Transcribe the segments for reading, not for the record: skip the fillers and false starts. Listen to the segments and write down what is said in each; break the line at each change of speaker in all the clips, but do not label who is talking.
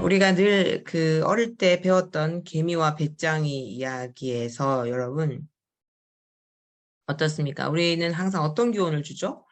우리가 늘 그 어릴 때 배웠던 개미와 배짱이 이야기에서 여러분 어떻습니까? 우리는 항상 어떤 교훈을 주죠?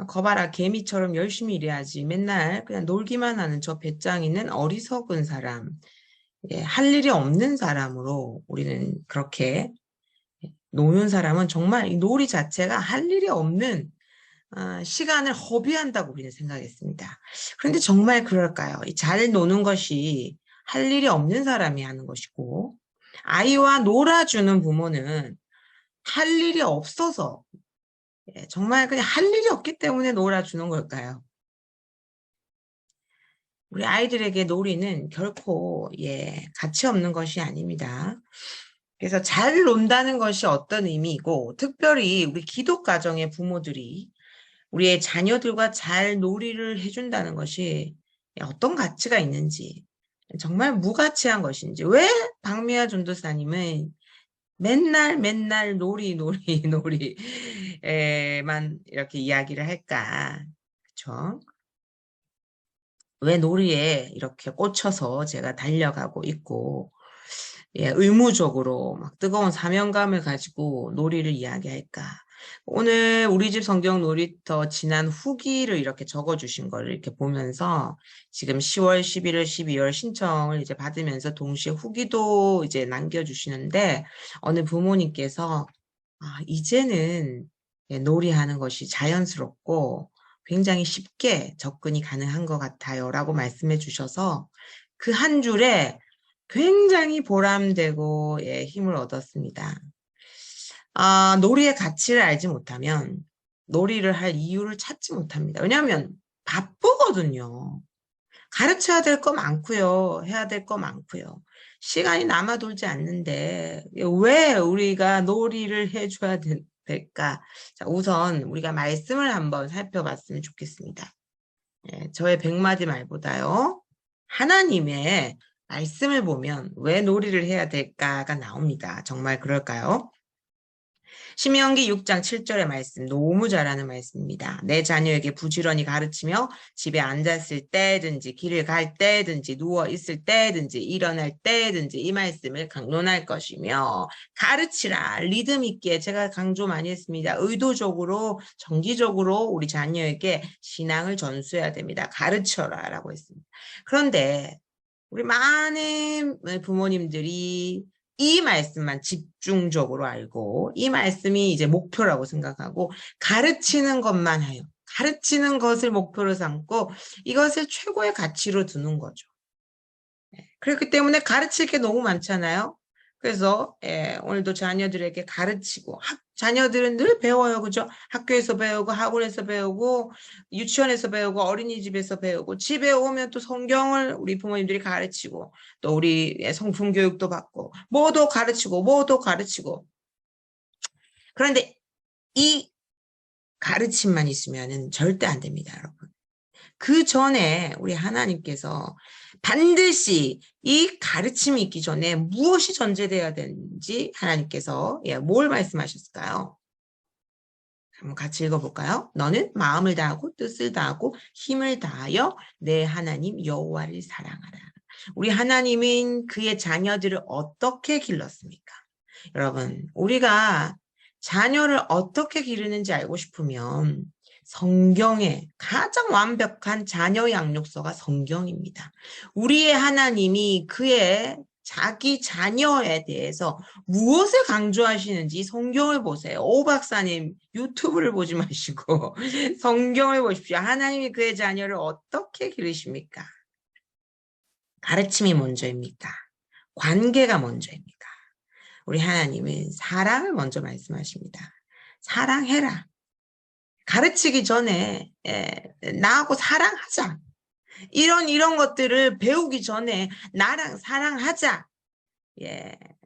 거봐라, 개미처럼 열심히 일해야지. 맨날 그냥 놀기만 하는 저 배짱이는 어리석은 사람, 할 일이 없는 사람으로 우리는 그렇게 노는 사람은 정말 이 놀이 자체가 할 일이 없는 시간을 허비한다고 우리는 생각했습니다. 그런데 정말 그럴까요? 잘 노는 것이 할 일이 없는 사람이 하는 것이고, 아이와 놀아주는 부모는 할 일이 없어서, 정말 그냥 할 일이 없기 때문에 놀아주는 걸까요? 우리 아이들에게 놀이는 결코, 가치 없는 것이 아닙니다. 그래서 잘 논다는 것이 어떤 의미이고, 특별히 우리 기독 가정의 부모들이 우리의 자녀들과 잘 놀이를 해준다는 것이 어떤 가치가 있는지, 정말 무가치한 것인지, 왜 박미아 전도사님은 맨날 놀이, 놀이에만 이렇게 이야기를 할까? 그쵸? 왜 놀이에 이렇게 꽂혀서 제가 달려가고 있고, 의무적으로 막 뜨거운 사명감을 가지고 놀이를 이야기할까? 오늘 우리 집 성경 놀이터 지난 후기를 이렇게 적어주신 거를 이렇게 보면서 지금 10월, 11월, 12월 신청을 이제 받으면서 동시에 후기도 이제 남겨주시는데 어느 부모님께서 이제는 놀이하는 것이 자연스럽고 굉장히 쉽게 접근이 가능한 것 같아요 라고 말씀해 주셔서 그 한 줄에 굉장히 보람되고 힘을 얻었습니다. 놀이의 가치를 알지 못하면 놀이를 할 이유를 찾지 못합니다. 왜냐하면 바쁘거든요. 가르쳐야 될 거 많고요. 해야 될 거 많고요. 시간이 남아 돌지 않는데 왜 우리가 놀이를 해줘야 될까? 자, 우선 우리가 말씀을 한번 살펴봤으면 좋겠습니다. 저의 100마디 말보다요. 하나님의 말씀을 보면 왜 놀이를 해야 될까가 나옵니다. 정말 그럴까요? 신명기 6장 7절의 말씀 너무 잘하는 말씀입니다. 내 자녀에게 부지런히 가르치며 집에 앉았을 때든지 길을 갈 때든지 누워 있을 때든지 일어날 때든지 이 말씀을 강론할 것이며 가르치라. 리듬 있게 제가 강조 많이 했습니다. 의도적으로 정기적으로 우리 자녀에게 신앙을 전수해야 됩니다. 가르쳐라 라고 했습니다. 그런데 우리 많은 부모님들이 이 말씀만 집중적으로 알고 이 말씀이 이제 목표라고 생각하고 가르치는 것만 해요. 가르치는 것을 목표로 삼고 이것을 최고의 가치로 두는 거죠. 그렇기 때문에 가르칠 게 너무 많잖아요. 그래서 오늘도 자녀들에게 가르치고 자녀들은 늘 배워요. 그죠? 학교에서 배우고 학원에서 배우고 유치원에서 배우고 어린이집에서 배우고 집에 오면 또 성경을 우리 부모님들이 가르치고 또 우리 성품 교육도 받고 뭐도 가르치고 그런데 이 가르침만 있으면은 절대 안 됩니다, 여러분. 그 전에 우리 하나님께서 반드시 이 가르침이 있기 전에 무엇이 전제되어야 되는지 하나님께서 뭘 말씀하셨을까요? 한번 같이 읽어볼까요? 너는 마음을 다하고 뜻을 다하고 힘을 다하여 내 하나님 여호와를 사랑하라. 우리 하나님은 그의 자녀들을 어떻게 길렀습니까? 여러분, 우리가 자녀를 어떻게 기르는지 알고 싶으면 성경의 가장 완벽한 자녀 양육서가 성경입니다. 우리의 하나님이 그의 자기 자녀에 대해서 무엇을 강조하시는지 성경을 보세요. 오 박사님 유튜브를 보지 마시고 성경을 보십시오. 하나님이 그의 자녀를 어떻게 기르십니까? 가르침이 먼저입니까? 관계가 먼저입니까? 우리 하나님은 사랑을 먼저 말씀하십니다. 사랑해라. 가르치기 전에 나하고 사랑하자. 이런 것들을 배우기 전에 나랑 사랑하자.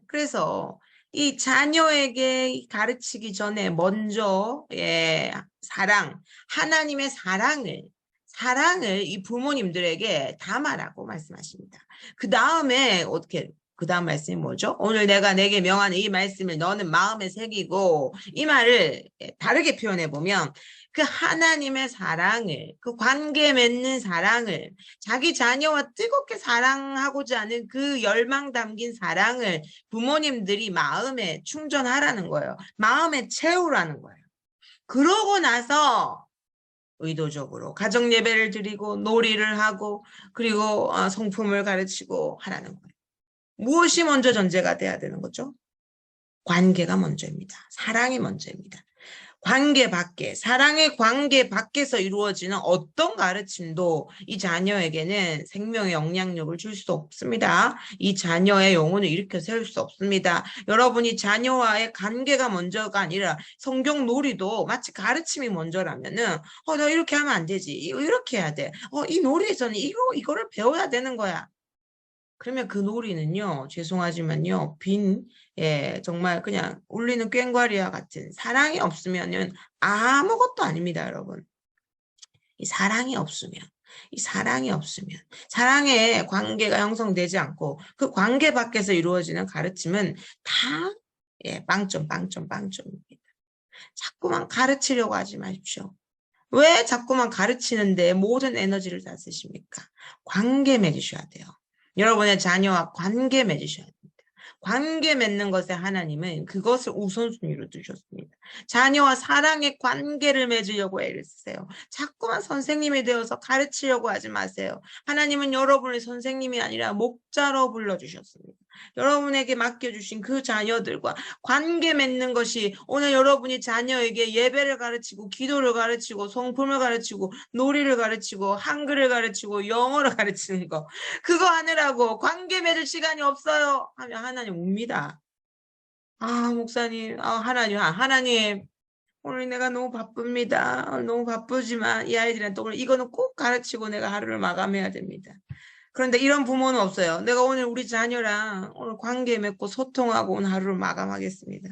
그래서 이 자녀에게 가르치기 전에 먼저 하나님의 사랑을 이 부모님들에게 담아라고 말씀하십니다. 그 다음에 그 다음 말씀이 뭐죠? 오늘 내가 내게 명하는 이 말씀을 너는 마음에 새기고 이 말을 다르게 표현해 보면 그 하나님의 사랑을, 그 관계 맺는 사랑을, 자기 자녀와 뜨겁게 사랑하고자 하는 그 열망 담긴 사랑을 부모님들이 마음에 충전하라는 거예요. 마음에 채우라는 거예요. 그러고 나서 의도적으로 가정 예배를 드리고 놀이를 하고 그리고 성품을 가르치고 하라는 거예요. 무엇이 먼저 전제가 돼야 되는 거죠? 관계가 먼저입니다. 사랑이 먼저입니다. 관계 밖에, 사랑의 관계 밖에서 이루어지는 어떤 가르침도 이 자녀에게는 생명의 영향력을 줄 수 없습니다. 이 자녀의 영혼을 일으켜 세울 수 없습니다. 여러분이 자녀와의 관계가 먼저가 아니라 성경 놀이도 마치 가르침이 먼저라면은, 너 이렇게 하면 안 되지. 이렇게 해야 돼. 이 놀이에서는 이거를 배워야 되는 거야. 그러면 그 놀이는요, 죄송하지만요, 정말 그냥 울리는 꽹과리와 같은 사랑이 없으면은 아무것도 아닙니다, 여러분. 이 사랑이 없으면, 사랑의 관계가 형성되지 않고 그 관계 밖에서 이루어지는 가르침은 다, 빵점입니다. 자꾸만 가르치려고 하지 마십시오. 왜 자꾸만 가르치는데 모든 에너지를 다 쓰십니까? 관계 맺으셔야 돼요. 여러분의 자녀와 관계 맺으셔야 됩니다. 관계 맺는 것에 하나님은 그것을 우선순위로 두셨습니다. 자녀와 사랑의 관계를 맺으려고 애를 쓰세요. 자꾸만 선생님이 되어서 가르치려고 하지 마세요. 하나님은 여러분의 선생님이 아니라 목자로 불러주셨습니다. 여러분에게 맡겨주신 그 자녀들과 관계 맺는 것이 오늘 여러분이 자녀에게 예배를 가르치고 기도를 가르치고 성품을 가르치고 놀이를 가르치고 한글을 가르치고 영어를 가르치는 거 그거 하느라고 관계 맺을 시간이 없어요 하면 하나님 옵니다. 목사님, 하나님 오늘 내가 너무 바쁩니다. 너무 바쁘지만 이 아이들한테 오늘 이거는 꼭 가르치고 내가 하루를 마감해야 됩니다. 그런데 이런 부모는 없어요. 내가 오늘 우리 자녀랑 오늘 관계 맺고 소통하고 오늘 하루를 마감하겠습니다.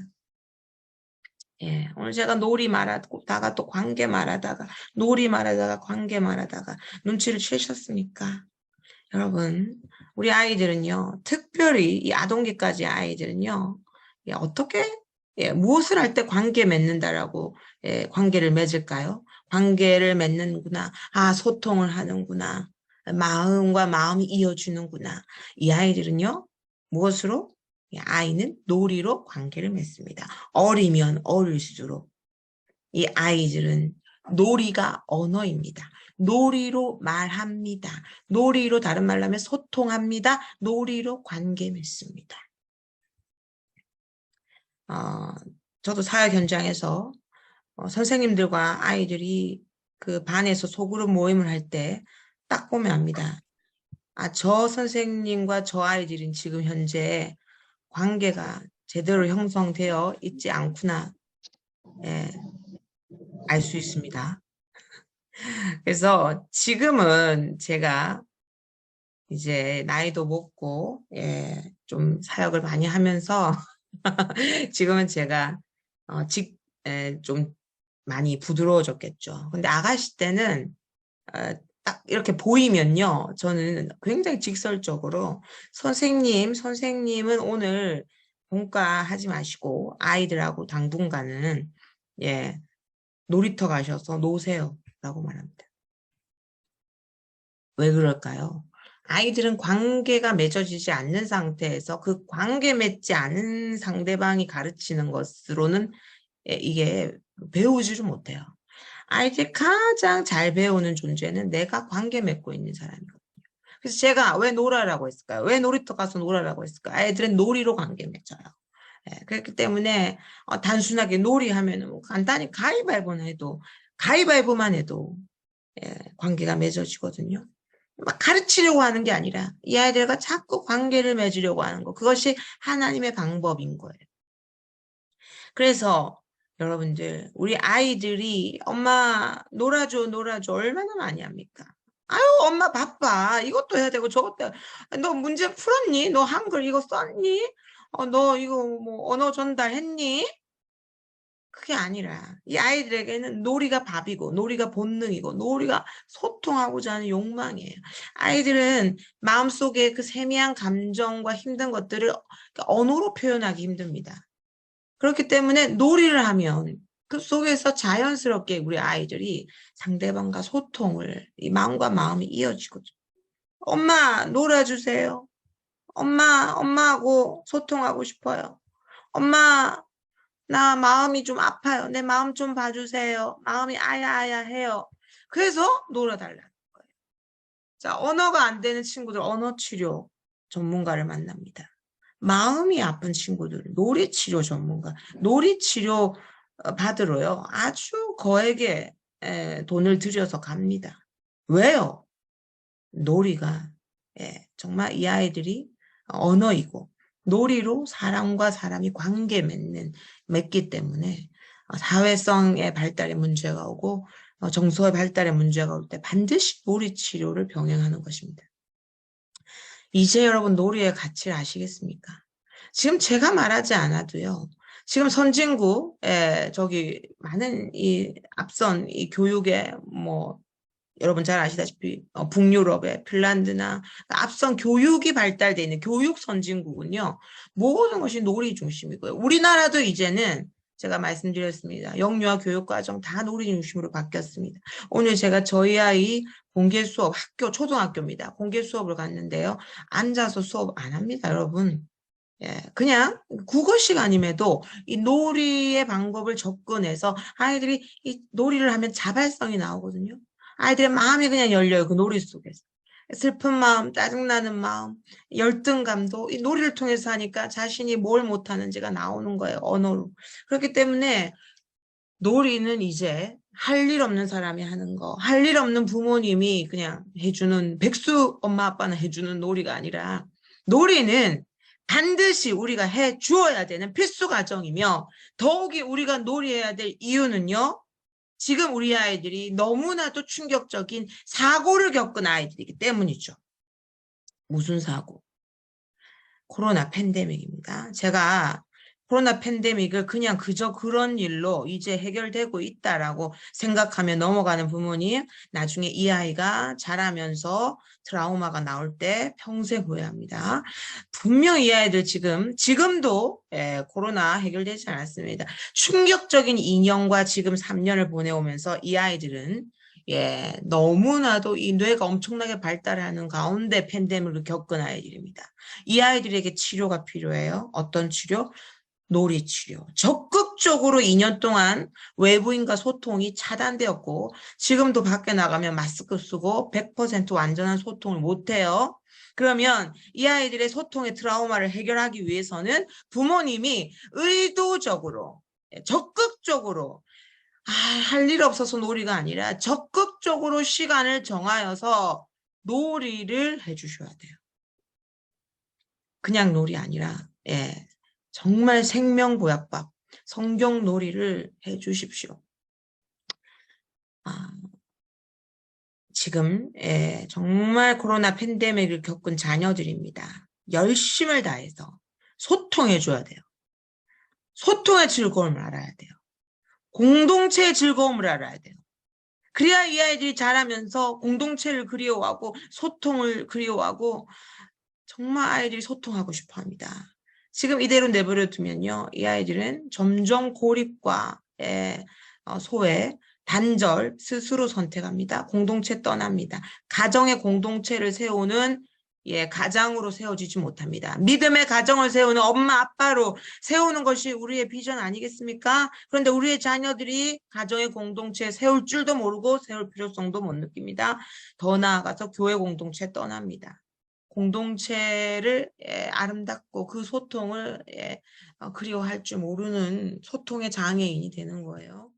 오늘 제가 놀이 말하다가 또 관계 말하다가 놀이 말하다가 관계 말하다가 눈치를 채셨습니까? 여러분, 우리 아이들은요, 특별히 이 아동기까지 아이들은요, 어떻게, 무엇을 할 때 관계 맺는다라고, 관계를 맺을까요? 관계를 맺는구나. 소통을 하는구나. 마음과 마음이 이어주는구나. 이 아이들은요, 무엇으로? 아이는 놀이로 관계를 맺습니다. 어리면 어릴수록 이 아이들은 놀이가 언어입니다. 놀이로 말합니다. 놀이로 다른 말로 하면 소통합니다. 놀이로 관계 맺습니다. 저도 사역 현장에서 선생님들과 아이들이 그 반에서 소그룹 모임을 할 때 딱 보면 압니다. 저 선생님과 저 아이들은 지금 현재 관계가 제대로 형성되어 있지 않구나. 알 수 있습니다. 그래서 지금은 제가 이제 나이도 먹고, 좀 사역을 많이 하면서 지금은 제가, 좀 많이 부드러워졌겠죠. 근데 아가씨 때는, 딱 이렇게 보이면요. 저는 굉장히 직설적으로 선생님은 오늘 본과 하지 마시고 아이들하고 당분간은, 놀이터 가셔서 노세요. 라고 말합니다. 왜 그럴까요? 아이들은 관계가 맺어지지 않는 상태에서 그 관계 맺지 않은 상대방이 가르치는 것으로는 이게 배우지를 못해요. 아이들이 가장 잘 배우는 존재는 내가 관계 맺고 있는 사람이거든요. 그래서 제가 왜 놀아라고 했을까요? 왜 놀이터 가서 놀아라고 했을까요? 아이들은 놀이로 관계 맺어요. 그렇기 때문에 단순하게 놀이하면 뭐 간단히 가위바위보만 해도 관계가 맺어지거든요. 막 가르치려고 하는 게 아니라 이 아이들과 자꾸 관계를 맺으려고 하는 거. 그것이 하나님의 방법인 거예요. 그래서 여러분들 우리 아이들이 엄마 놀아줘 얼마나 많이 합니까? 아유 엄마 바빠. 이것도 해야 되고 저것도 해야 되고. 너 문제 풀었니? 너 한글 이거 썼니? 너 이거 뭐 언어 전달했니? 그게 아니라 이 아이들에게는 놀이가 밥이고 놀이가 본능이고 놀이가 소통하고자 하는 욕망이에요. 아이들은 마음속에 그 세미한 감정과 힘든 것들을 언어로 표현하기 힘듭니다. 그렇기 때문에 놀이를 하면 그 속에서 자연스럽게 우리 아이들이 상대방과 소통을, 이 마음과 마음이 이어지거든요. 엄마, 놀아주세요. 엄마하고 소통하고 싶어요. 엄마, 나 마음이 좀 아파요. 내 마음 좀 봐주세요. 마음이 아야아야 해요. 그래서 놀아달라는 거예요. 자, 언어가 안 되는 친구들 언어치료 전문가를 만납니다. 마음이 아픈 친구들 놀이치료 전문가, 놀이치료 받으러요. 아주 거액의 돈을 들여서 갑니다. 왜요? 놀이가 정말 이 아이들이 언어이고 놀이로 사람과 사람이 관계 맺기 때문에 사회성의 발달에 문제가 오고 정서의 발달에 문제가 올 때 반드시 놀이 치료를 병행하는 것입니다. 이제 여러분 놀이의 가치를 아시겠습니까? 지금 제가 말하지 않아도요. 지금 선진국에 저기 많은 이 앞선 이 교육에 뭐 여러분 잘 아시다시피 북유럽의 핀란드나 앞선 교육이 발달되어 있는 교육 선진국은요. 모든 것이 놀이 중심이고요. 우리나라도 이제는 제가 말씀드렸습니다. 영유아 교육과정 다 놀이 중심으로 바뀌었습니다. 오늘 제가 저희 아이 공개 수업, 초등학교입니다. 공개 수업을 갔는데요. 앉아서 수업 안 합니다, 여러분. 예, 그냥 국어 시간임에도 이 놀이의 방법을 접근해서 아이들이 이 놀이를 하면 자발성이 나오거든요. 아이들의 마음이 그냥 열려요. 그 놀이 속에서. 슬픈 마음, 짜증나는 마음, 열등감도 이 놀이를 통해서 하니까 자신이 뭘 못하는지가 나오는 거예요. 언어로. 그렇기 때문에 놀이는 이제 할 일 없는 사람이 하는 거, 할 일 없는 부모님이 그냥 해주는, 백수 엄마 아빠는 해주는 놀이가 아니라 놀이는 반드시 우리가 해 주어야 되는 필수 과정이며 더욱이 우리가 놀이해야 될 이유는요. 지금 우리 아이들이 너무나도 충격적인 사고를 겪은 아이들이기 때문이죠. 무슨 사고? 코로나 팬데믹입니다. 제가 코로나 팬데믹을 그냥 그저 그런 일로 이제 해결되고 있다라고 생각하며 넘어가는 부모님, 나중에 이 아이가 자라면서 트라우마가 나올 때 평생 후회합니다. 분명 이 아이들 지금도 코로나 해결되지 않았습니다. 충격적인 2년과 지금 3년을 보내오면서 이 아이들은 너무나도 이 뇌가 엄청나게 발달하는 가운데 팬데믹을 겪은 아이들입니다. 이 아이들에게 치료가 필요해요. 어떤 치료? 놀이 치료. 적극적으로 2년 동안 외부인과 소통이 차단되었고 지금도 밖에 나가면 마스크 쓰고 100% 완전한 소통을 못해요. 그러면 이 아이들의 소통의 트라우마를 해결하기 위해서는 부모님이 의도적으로 적극적으로 할 일 없어서 놀이가 아니라 적극적으로 시간을 정하여서 놀이를 해주셔야 돼요. 그냥 놀이 아니라 정말 생명보약밥, 성경놀이를 해주십시오. 지금 정말 코로나 팬데믹을 겪은 자녀들입니다. 열심을 다해서 소통해줘야 돼요. 소통의 즐거움을 알아야 돼요. 공동체의 즐거움을 알아야 돼요. 그래야 이 아이들이 자라면서 공동체를 그리워하고 소통을 그리워하고 정말 아이들이 소통하고 싶어 합니다. 지금 이대로 내버려 두면요. 이 아이들은 점점 고립과 소외, 단절 스스로 선택합니다. 공동체 떠납니다. 가정의 공동체를 세우는 가장으로 세워지지 못합니다. 믿음의 가정을 세우는 엄마, 아빠로 세우는 것이 우리의 비전 아니겠습니까? 그런데 우리의 자녀들이 가정의 공동체 세울 줄도 모르고 세울 필요성도 못 느낍니다. 더 나아가서 교회 공동체 떠납니다. 공동체를 아름답고 그 소통을 그리워할 줄 모르는 소통의 장애인이 되는 거예요.